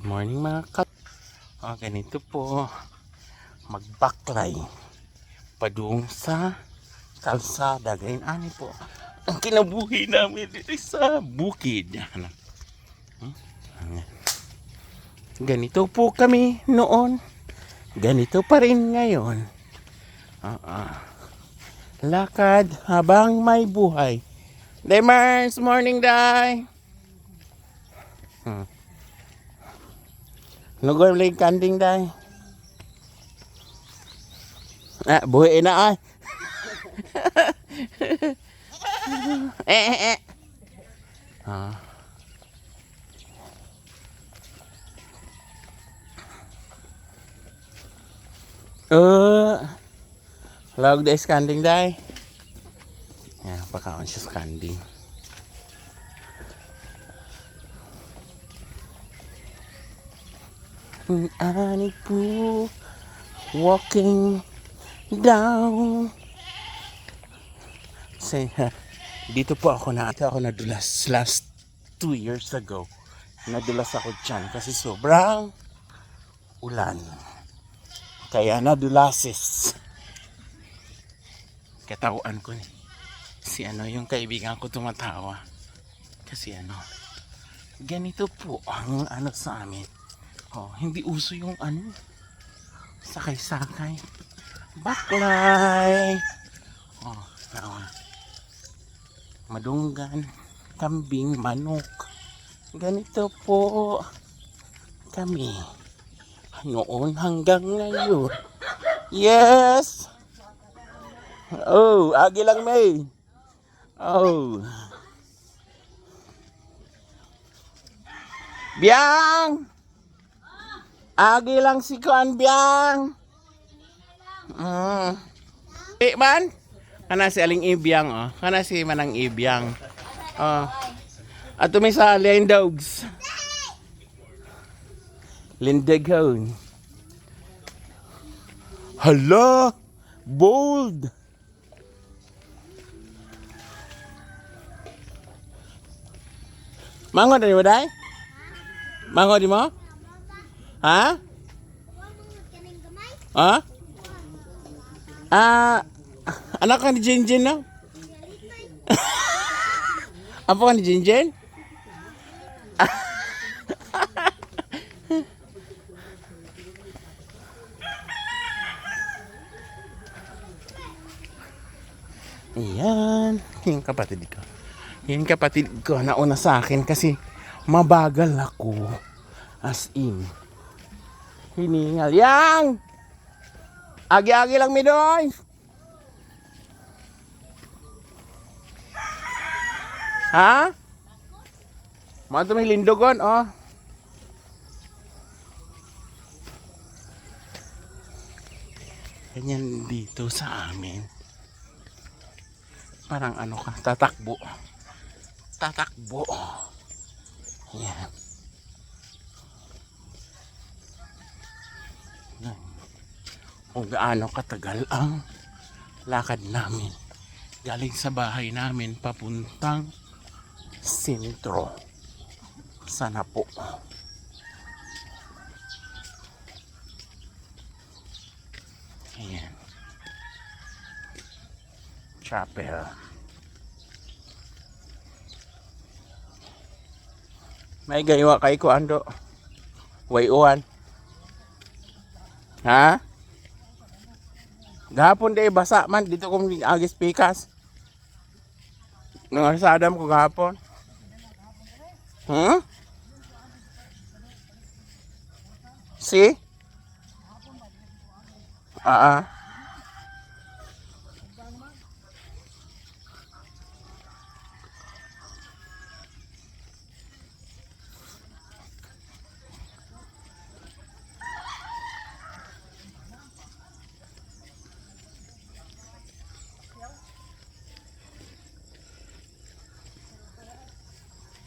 Good morning mga ganito po. Magbaklay padung sa kalsada. Ganyan ani po ang kinabuhi namin dito sa bukid. Ganito po kami noon. Ganito pa rin ngayon. Lakad habang may buhay. Demers, morning day. Nugol lagi kanding day. Buhay na ay. Log day skanding day. Pakaon siya skanding. Ani po walking down. Dito po ako nadulas last 2 years ago. Nadulas ako dyan kasi sobrang ulan. Kaya nadulasis. Katawaan ko ni si yung kaibigan ko tumatawa. Kasi ganito po ang sa amin. Hindi uso yung sakay-sakay. Baklay. Madunggan, kambing, manok. Ganito po kami noon hanggang ngayon. Yes. Agi lang may. Biang. Agi lang si Kuan Biang. Man. Kana si Aling Ibiang Kana si Manang Ibiang. Ato may sa Lindogs. Lindagon. Hala! Bold! Mango na mo day? Mango di mo? Ha? Anak ka ni Jinjin no? Apa ka ni Jinjin? Ayan, yung kapatid ko. Yung kapatid ko nauna sa akin kasi mabagal ako. As in. Hiningal. Yang! Agi-agi lang mi doy. Ha? Mato may lindogon, Ganyan dito sa amin. Parang tatakbo. Tatakbo. Yan. Kung gaano katagal ang lakad namin. Galing sa bahay namin papuntang sentro. Sana po. Ayan. Chapel. May gaywa kay ko ando. Wayuan. Ha? Gahapon day basa man dito kung agis pikas. Nung asadam ko gahapon. Si?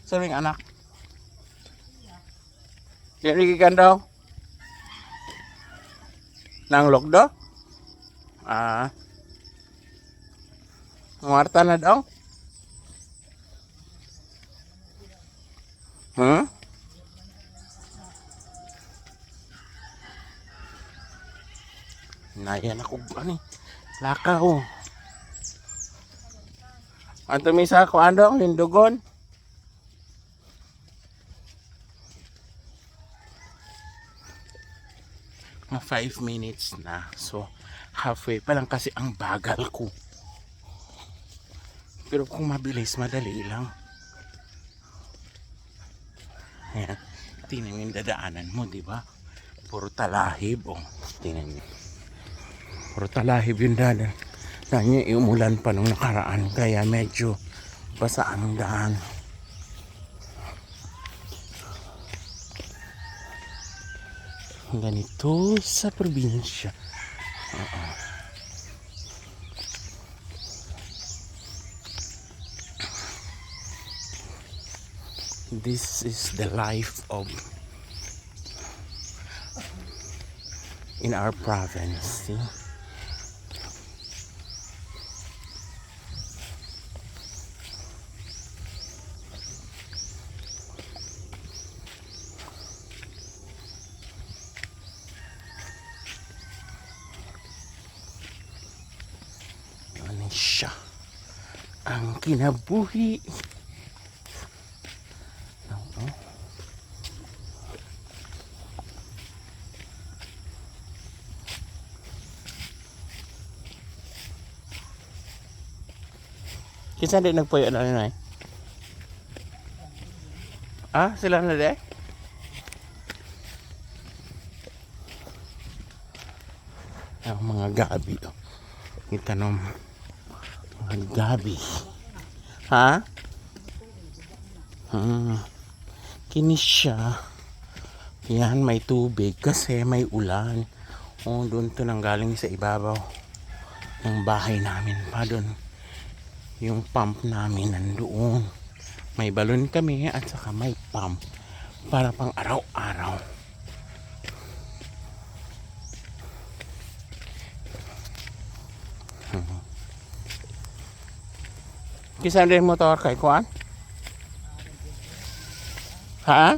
Saring anak. Kiri kan daw. Nang logdo? Marta na daw? Nayan ako, ano lakaw. Ang tumisa ko, ano, lindugon. Mga 5 minutes na. So, halfway pa lang kasi ang bagal ko. Pero kung mabilis, madali lang. Ayan. Tingnan yung dadaanan mo, di ba? Puro talahib. Oh, tingnan nyo. Puro talahib yung daan. Dahil niya, umulan pa nung nakaraan. Kaya medyo basaan ang daan. Ganito sa probinsya. This is the life of in our province. See? Ano siya? Ang kinabuhi. Kinsa din nagpuyo na rin ay? Ah, sila na din? Ang mga gabi. Oh. Kita nung mga gabi. Ha? Kini siya. Yan, may tubig kasi may ulan. Oh, doon to nanggaling sa ibabaw ng bahay namin pa doon. Yung pump namin nandoon. May balon kami at saka may pump para pang araw-araw. Kisan rin motor kay Kuan? Ha?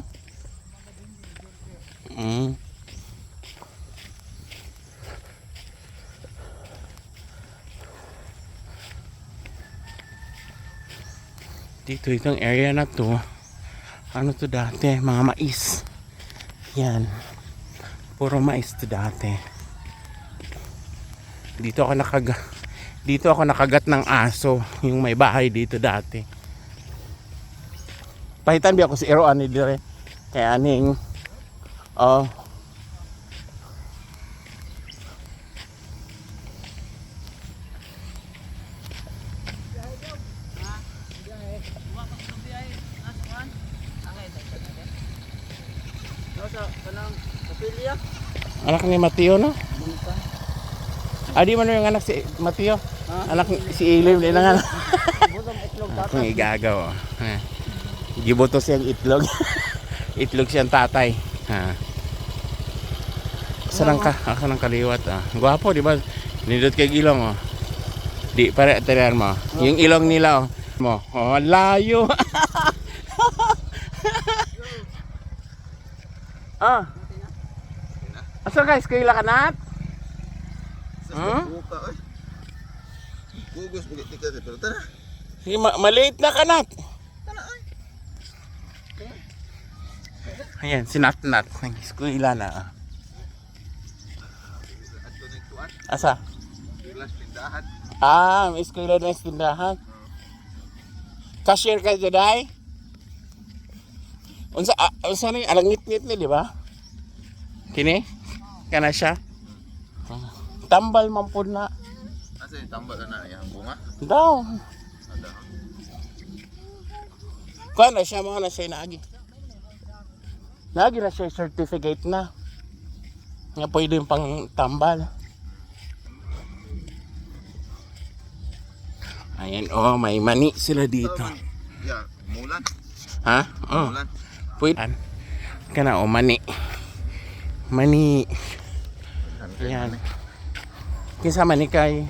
Dito itong area na to, ano to dati, mga mais. Yan, puro mais to dati. Dito ako nakagat ng aso, yung may bahay dito dati. Pahitan bi ako si Ero ani dire. Kaya aning anak ni Mateo, no? Adi man yung anak si Mateo. Anak si Ilim din nga. Akong igagaw. Giboto siyang itlog. Itlog siyang tatay. Sarang kaliwat. Gwapo, di ba? Nindot kay ilong, oh. Di pare tarihan mo. Yung ilong nila, oh. Oh, layo. Asa guys, kayo lakanat? Gugos bigit tiket pero tara. Maliit na kanat. Ayan, si Nat-Nat. Eskwela na. Asa? Tindahan. May eskwela na sa tindahan. Cashier ka dyan, unsa ni alang ngit-ngit ni, di ba? Kini? Kana siya? Tambal man po na. Asa yung tambal na yung bunga? Daw. Ada. Kuha na siya, mga na siya naagi. Naagi na siya certificate na. Nga pwede yung pang tambal. Ayan, may mani sila dito. Yeah, mulan. Ha? Mulan. Pwede. Kana, mani. Mani. Ayan. Kinsa mani kay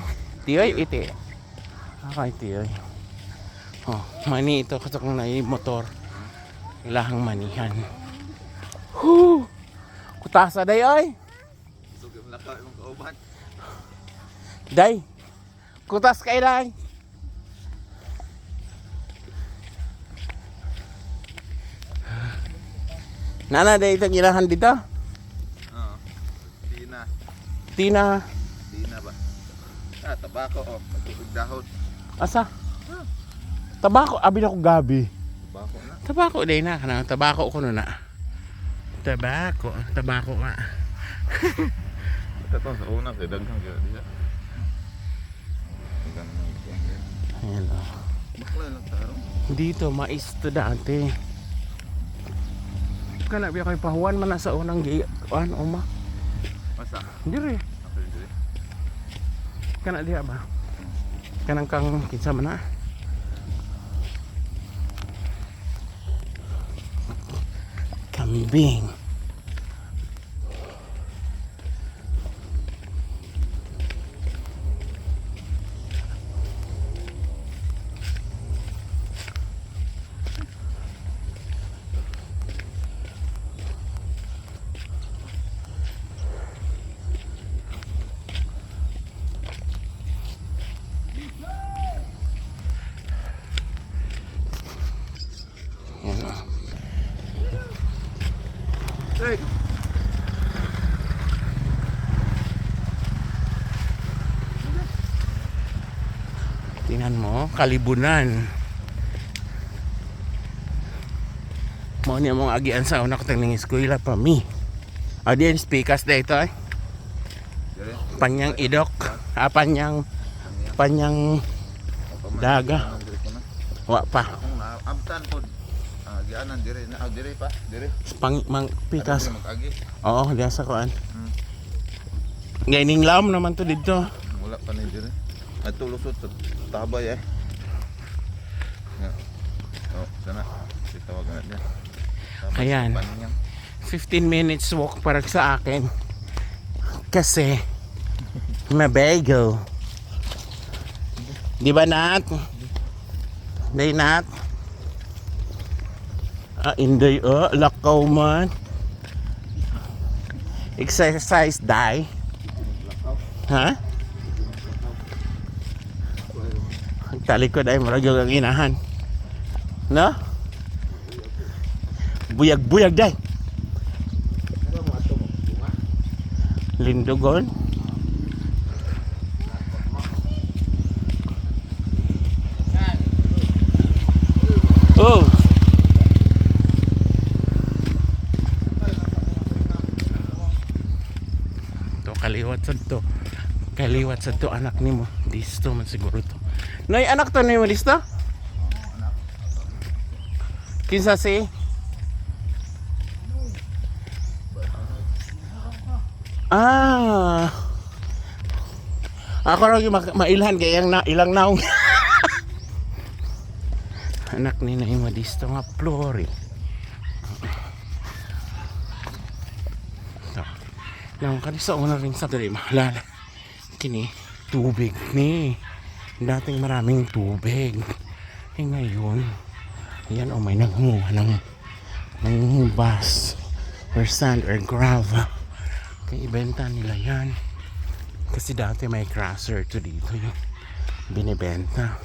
Tiyoy, iti. Kay Tiyoy. Mani ito. Katakong na yung motor. Ilahang manihan. Kutasa day ay. Sugim lakaw yung kauban. Day, kutas kay day. Nana, day itong ilahan dito. Oo. Tina. Tina, Tina ba? Ah, tabako oh. Pagtubig dahon. asa? Tabako, abi na ko gabi. Tabako na. Tabako, day na. Kanang tabako ko na. Tabako nga. Ito sa una kay daghang gyud diha. Daghang na gyud. Ayan o. Bakla lang taro. Dito, mais to dati. Kana biya kay pahuwan man na sa unang gian uma. Masa? Dire. Ako dire. Kana diha ba? Kanang kang kinsa man na. Kambing. Yan o. Hey. Tingnan mo, kalibunan. Mao ni among agian sa una ko tangning eskwela pa mi. Adiyan speakers dito eh. Dire. Panyang idok, panyang daga. Dire ko na. Wa pa. Akong naabtan pod. Gianan dire na dire pa, dire. Pang mang pikas. Mag-agi. Oo, diya sa kuan. Gaining lam naman to dito. Wala pa ni dire. At tulusot sa tabay eh. Ya. Oh, sana. Sitawag na niya. Tabay Ayan. sa Banyang. 15 minutes walk para sa akin. Kasi mabago. Di ba Nat? Day Nat? Inday lakaw man. Exercise day. Ha? Talikod ay maragyo ang inahan. No? Buyag-buyag day. Lindogon. Oh. To kaliwat sa to. Kaliwat sa to anak nimo. Disto man siguro to. Noy anak to nimo disto? Kinsa si? Ah. Ako ra mailhan kay ilang naong. Anak ni na imo disto nga Flori. To. Nang kanisa una ring sa diri mahalala. Kini tubig ni. Dating maraming tubig. Ngayon, yan o may nanghuha ng bus or sand or gravel. Kaya ibenta nila yan. Kasi dati may crusher to dito yung binibenta.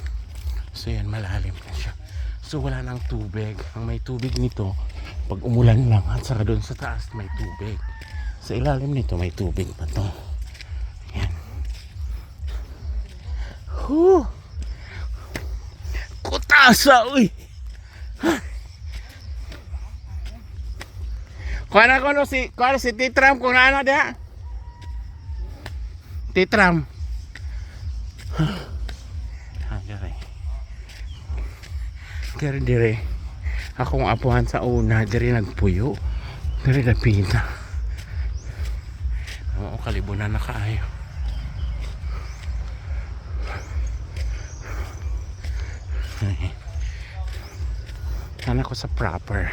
So yan, malalim na siya. So wala nang tubig. Ang may tubig nito, pag umulan lang at saka doon sa taas may tubig. Sa ilalim nito may tubig pa to. Yan. Kutasa, uy! Kuha ko no si Titram kung naano dia. Titram. Kaya dire akong apuhan sa una dire nagpuyo. Dire napita. Oo, kalibunan na kaayo. Sana ko sa proper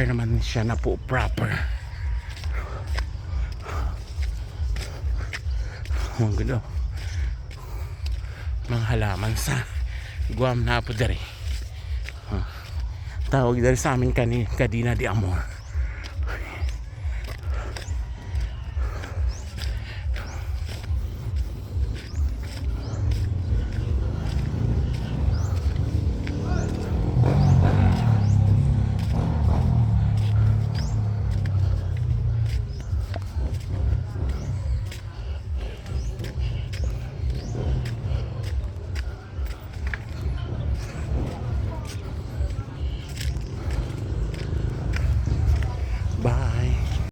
naman siya na po proper. Ang gulo mga halaman sa Guam na po dari. Tawag dari sa amin kadina di amor.